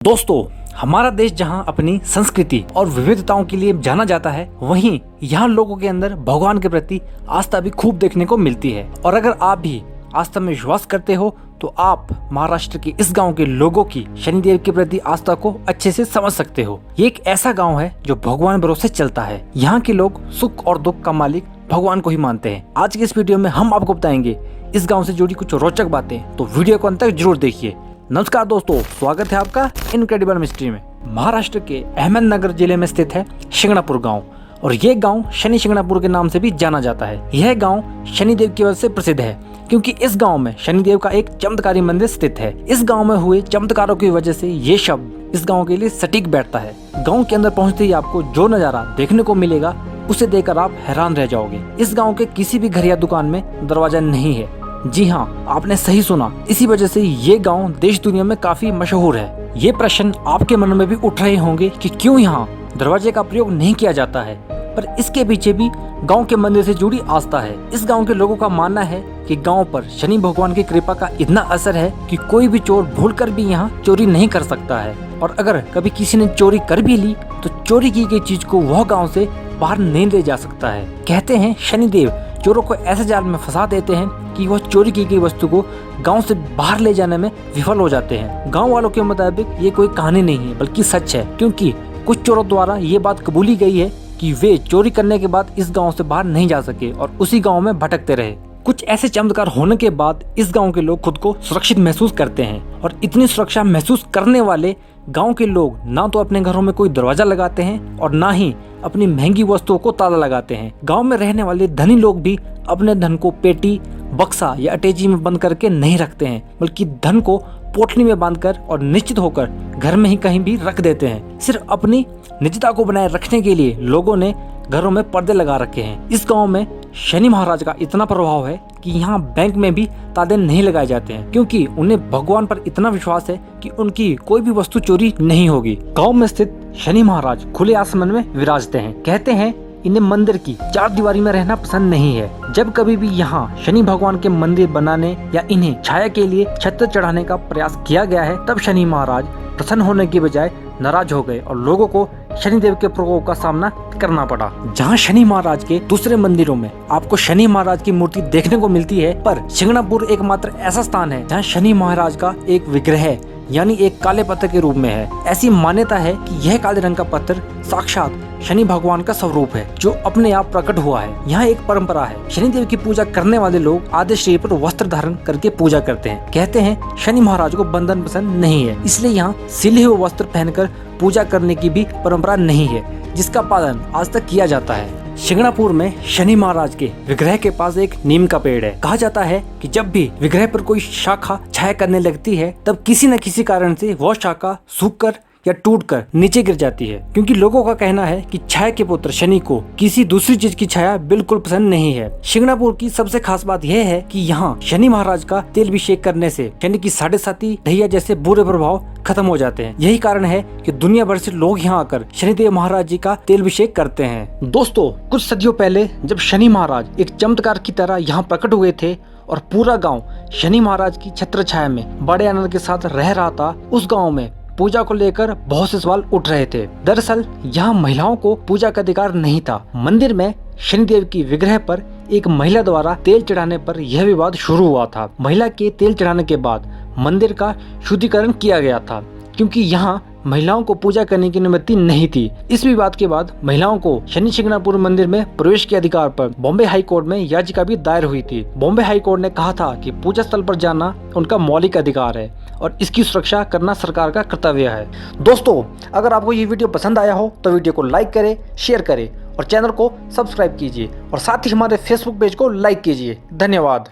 दोस्तों, हमारा देश जहां अपनी संस्कृति और विविधताओं के लिए जाना जाता है, वहीं यहाँ लोगों के अंदर भगवान के प्रति आस्था भी खूब देखने को मिलती है। और अगर आप भी आस्था में विश्वास करते हो तो आप महाराष्ट्र के इस गांव के लोगों की शनिदेव के प्रति आस्था को अच्छे से समझ सकते हो। ये एक ऐसा गांव है जो भगवान भरोसे चलता है। यहाँ के लोग सुख और दुख का मालिक भगवान को ही मानते हैं। आज के इस वीडियो में हम आपको बताएंगे इस गाँव से जुड़ी कुछ रोचक बातें, तो वीडियो को अंत तक जरूर देखिए। नमस्कार दोस्तों, स्वागत है आपका इनक्रेडिबल मिस्ट्री में। महाराष्ट्र के अहमदनगर जिले में स्थित है शिंगणापुर गांव, और ये गांव शनि शिंगणापुर के नाम से भी जाना जाता है। यह गांव शनिदेव की वजह से प्रसिद्ध है, क्योंकि इस गांव में शनिदेव का एक चमत्कारी मंदिर स्थित है। इस गांव में हुए चमत्कारों की वजह से ये शब्द इस गांव के लिए सटीक बैठता है। गांव के अंदर पहुंचते ही आपको जो नजारा देखने को मिलेगा, उसे देखकर आप हैरान रह जाओगे। इस गाँव के किसी भी घर या दुकान में दरवाजा नहीं है। जी हाँ, आपने सही सुना। इसी वजह से ये गांव देश दुनिया में काफी मशहूर है। ये प्रश्न आपके मन में भी उठ रहे होंगे कि क्यों यहाँ दरवाजे का प्रयोग नहीं किया जाता है, पर इसके पीछे भी गांव के मंदिर से जुड़ी आस्था है। इस गांव के लोगों का मानना है कि गांव पर शनि भगवान की कृपा का इतना असर है कि कोई भी चोर भूलकर भी यहाँ चोरी नहीं कर सकता है। और अगर कभी किसी ने चोरी कर भी ली तो चोरी की गई चीज को वह गाँव से बाहर नहीं ले जा सकता है। कहते हैं शनिदेव चोरों को ऐसे जाल में फंसा देते हैं कि वह चोरी की गई वस्तु को गांव से बाहर ले जाने में विफल हो जाते हैं। गांव वालों के मुताबिक ये कोई कहानी नहीं है, बल्कि सच है, क्योंकि कुछ चोरों द्वारा ये बात कबूली गई है कि वे चोरी करने के बाद इस गांव से बाहर नहीं जा सके और उसी गांव में भटकते रहे। कुछ ऐसे चमत्कार होने के बाद इस गांव के लोग खुद को सुरक्षित महसूस करते हैं, और इतनी सुरक्षा महसूस करने वाले गांव के लोग ना तो अपने घरों में कोई दरवाजा लगाते हैं और ना ही अपनी महंगी वस्तुओं को ताला लगाते हैं। गांव में रहने वाले धनी लोग भी अपने धन को पेटी, बक्सा या अटैची में बंद करके नहीं रखते हैं, बल्कि धन को पोटली में बांधकर और निश्चित होकर घर में ही कहीं भी रख देते हैं। सिर्फ अपनी निजता को बनाए रखने के लिए लोगों ने घरों में पर्दे लगा रखे हैं। इस गांव में शनि महाराज का इतना प्रभाव है कि यहाँ बैंक में भी ताले नहीं लगाए जाते हैं, क्योंकि उन्हें भगवान पर इतना विश्वास है कि उनकी कोई भी वस्तु चोरी नहीं होगी। गांव में स्थित शनि महाराज खुले आसमान में विराजते हैं। कहते हैं इन्हें मंदिर की चार दीवारी में रहना पसंद नहीं है। जब कभी भी यहाँ शनि भगवान के मंदिर बनाने या इन्हें छाया के लिए छत चढ़ाने का प्रयास किया गया है, तब शनि महाराज प्रसन्न होने की बजाय नाराज हो गए और लोगों को शनिदेव के प्रकोप का सामना करना पड़ा। जहाँ शनि महाराज के दूसरे मंदिरों में आपको शनि महाराज की मूर्ति देखने को मिलती है, पर शिंगणापुर एकमात्र ऐसा स्थान है जहाँ शनि महाराज का एक विग्रह यानी एक काले पत्थर के रूप में है। ऐसी मान्यता है कि यह काले रंग का पत्थर साक्षात शनि भगवान का स्वरूप है, जो अपने आप प्रकट हुआ है। यहाँ एक परंपरा है, शनिदेव की पूजा करने वाले लोग आधे शरीर पर वस्त्र धारण करके पूजा करते हैं। कहते हैं शनि महाराज को बंधन पसंद नहीं है, इसलिए यहाँ सिले हुए वस्त्र पहनकर पूजा करने की भी परंपरा नहीं है, जिसका पालन आज तक किया जाता है। शिंगणापुर में शनि महाराज के विग्रह के पास एक नीम का पेड़ है। कहा जाता है कि जब भी विग्रह पर कोई शाखा छाया करने लगती है, तब किसी न किसी कारण से वह शाखा सूखकर या टूटकर नीचे गिर जाती है, क्योंकि लोगों का कहना है कि छाया के पुत्र शनि को किसी दूसरी चीज की छाया बिल्कुल पसंद नहीं है। शिंगणापुर की सबसे खास बात यह है कि यहाँ शनि महाराज का तेल अभिषेक करने से शनि की साढ़े ढैया जैसे बुरे प्रभाव खत्म हो जाते हैं। यही कारण है कि दुनिया भर से लोग यहाँ आकर शनिदेव महाराज जी का तेल अभिषेक करते हैं। दोस्तों, कुछ सदियों पहले जब शनि महाराज एक चमत्कार की तरह यहाँ प्रकट हुए थे और पूरा गाँव शनि महाराज की छत्र छाया में बड़े आनंद के साथ रह रहा था, उस गाँव में पूजा को लेकर बहुत से सवाल उठ रहे थे। दरअसल यहाँ महिलाओं को पूजा का अधिकार नहीं था। मंदिर में शनिदेव की विग्रह पर एक महिला द्वारा तेल चढ़ाने पर यह विवाद शुरू हुआ था। महिला के तेल चढ़ाने के बाद मंदिर का शुद्धिकरण किया गया था, क्योंकि यहाँ महिलाओं को पूजा करने की अनुमति नहीं थी। इस विवाद के बाद महिलाओं को शनि शिंगणापुर मंदिर में प्रवेश के अधिकार पर बॉम्बे हाई कोर्ट में याचिका भी दायर हुई थी। बॉम्बे हाई कोर्ट ने कहा था कि पूजा स्थल पर जाना उनका मौलिक अधिकार है और इसकी सुरक्षा करना सरकार का कर्तव्य है। दोस्तों, अगर आपको ये वीडियो पसंद आया हो तो वीडियो को लाइक करें, शेयर करें और चैनल को सब्सक्राइब कीजिए, और साथ ही हमारे फेसबुक पेज को लाइक कीजिए। धन्यवाद।